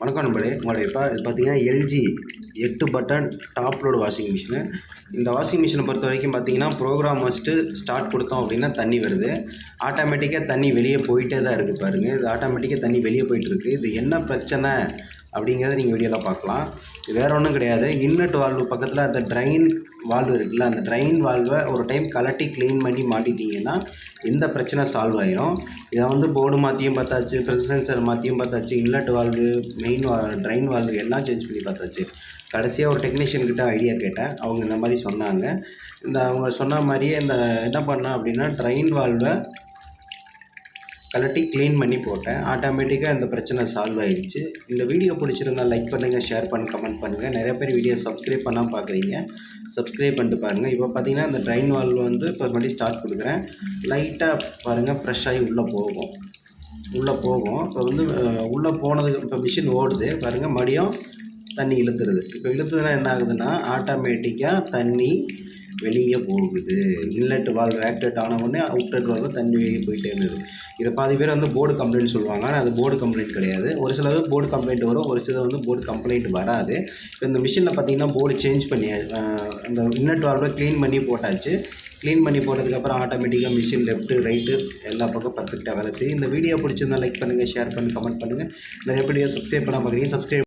வணக்கம் நண்பர்களே. உங்களுடைய இது பார்த்தீங்கன்னா LG 8 button top load washing machine. இந்த வாஷிங் மிஷினை பொறுத்த வரைக்கும் பார்த்தீங்கன்னா ப்ரோக்ராம் வச்சுட்டு ஸ்டார்ட் கொடுத்தோம் அப்படின்னா தண்ணி வருது. ஆட்டோமேட்டிக்காக தண்ணி வெளியே போயிட்டே தான் இருக்குது பாருங்கள். இது ஆட்டோமேட்டிக்காக தண்ணி வெளியே போயிட்டுருக்கு. இது என்ன பிரச்சனை அப்படிங்கிறத நீங்கள் வீடியோவில் பார்க்கலாம். வேறு ஒன்றும் கிடையாது. இன்லெட் வால்வு பக்கத்தில் அந்த ட்ரைன் வால்வு இருக்குல்ல, அந்த ட்ரைன் வால்வை ஒரு டைம் கலட்டி க்ளீன் பண்ணி மாட்டிட்டிங்கன்னா இந்த பிரச்சனை சால்வ் ஆகிரும். இதை போர்டு மாற்றியும் பார்த்தாச்சு, ப்ரெஷர் சென்சர் மாற்றியும் பார்த்தாச்சு, inlet valve, main drain valve எல்லாம் சேஞ்ச் பண்ணி பார்த்தாச்சு. கடைசியாக ஒரு டெக்னீஷியன் கிட்ட ஐடியா கேட்டேன். அவங்க இந்த மாதிரி சொன்னாங்க. அவங்க சொன்ன மாதிரியே என்ன பண்ணேன் அப்படின்னா ட்ரைன் வால்வை கலட்டி க்ளீன் பண்ணி போட்டேன். ஆட்டோமேட்டிக்காக இந்த பிரச்சனை சால்வ் ஆகிடுச்சு. இந்த வீடியோ பிடிச்சிருந்தால் லைக் பண்ணுங்கள், ஷேர் பண்ணுங்கள், கமெண்ட் பண்ணுங்கள். நிறைய பேர் வீடியோ சப்ஸ்கிரைப் பண்ணாமல் பார்க்குறீங்க. சப்ஸ்கிரைப் பண்ணிட்டு பாருங்கள். இப்போ பார்த்தீங்கன்னா இந்த ட்ரைன் வால்வ் இப்போ மறுபடியும் ஸ்டார்ட் கொடுக்குறேன். லைட்டாக பாருங்கள், ஃப்ரெஷ் ஆகி உள்ளே போகும். இப்போ உள்ளே போனதுக்கு இப்போ மிஷின் ஓடுது பாருங்கள். மறுபடியும் தண்ணி இழுத்துருது. இப்போ இழுத்துதுன்னா என்ன ஆகுதுன்னா ஆட்டோமேட்டிக்காக தண்ணி வெளியே போகுது. இன்லெட் வால்வு ஆக்டிவேட் ஆன உடனே அவுட்லெட் வால்வு தண்ணி வெளியே போயிட்டே இருந்தது. இதை பாதி பேர் போர்டு கம்ப்ளைண்ட் சொல்லுவாங்க. ஆனால் அது போர்டு கம்ப்ளைண்ட் கிடையாது. ஒரு சிலது போர்டு கம்ப்ளைண்ட் வரும், ஒரு சிலது போர்டு கம்ப்ளைண்ட் வராது. இப்போ இந்த மிஷினில் பார்த்தீங்கன்னா போர்டு சேஞ்ச் பண்ணி அந்த இன்லெட் வால்வை க்ளீன் பண்ணி போட்டாச்சு. க்ளீன் பண்ணி போட்டதுக்கப்புறம் ஆட்டோமேட்டிக்காக மிஷின் லெஃப்ட்டு ரைட்டு எல்லா பக்கம் பர்ஃபெக்டாக வேலை செய்யும். இந்த வீடியோ பிடிச்சிருந்தால் லைக் பண்ணுங்கள், ஷேர் பண்ணி கமெண்ட் பண்ணுங்கள். நிறைய வீடியோ சப்ஸ்கிரைப் பண்ணால் பார்க்குறீங்க. சப்ஸ்கிரைப்